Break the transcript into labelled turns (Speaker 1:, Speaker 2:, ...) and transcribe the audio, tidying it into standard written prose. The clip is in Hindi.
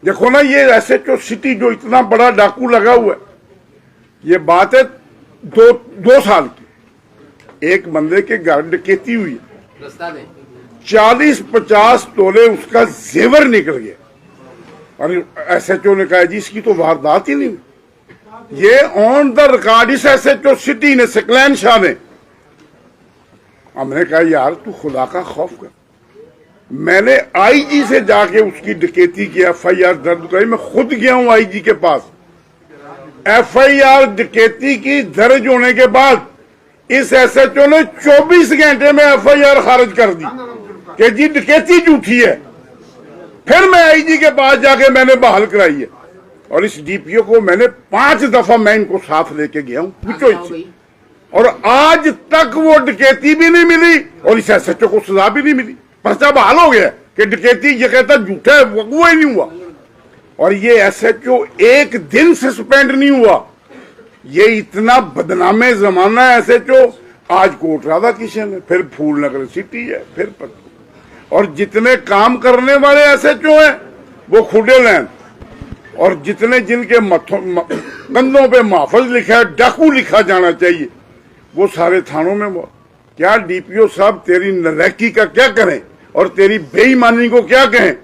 Speaker 1: देखो ना, ये एसएचओ सिटी जो इतना बड़ा डाकू लगा हुआ है, ये बात है दो साल की। एक बंदे के घर डकैती हुई है, 40-50 तोले उसका जेवर निकल गया और एसएचओ ने कहा जी इसकी तो वारदात ही नहीं हुई। ये ऑन द रिकॉर्ड इस एसएचओ सिटी ने, सकलैन शाह ने। हमने कहा यार तू खुदा का खौफ कर। मैंने आईजी से जाके उसकी डकैती की एफआईआर दर्ज कराई। मैं खुद गया हूं आईजी के पास। एफआईआर डकैती की दर्ज होने के बाद इस एसएचओ ने 24 घंटे में एफआईआर खारिज कर दी कि जी डकैती झूठी है। फिर मैं आईजी के पास जाके मैंने बहाल कराई है और इस डीपीओ को मैंने 5 दफा मैं इनको साथ लेके गया हूं, पूछो इससे। और आज तक वो डकैती भी नहीं मिली और इस एसएचओ को सजा भी नहीं मिली। पर्चा बहाल हो गया कि डकैती ये कहता झूठा है, वो ही नहीं हुआ। और ये एसएचओ एक दिन सस्पेंड नहीं हुआ। ये इतना बदनामे जमाना है एसएचओ। आज कोट राधा किशन है, फिर फूलनगर सिटी है, फिर और जितने काम करने वाले एसएचओ हैं वो खुडे लैंड, और जितने जिनके कंधों पे महफज लिखा है, डाकू लिखा जाना चाहिए, वो सारे थानों में। वो क्या डीपीओ साहब तेरी नलायकी का क्या करें और तेरी बेईमानी को क्या कहें।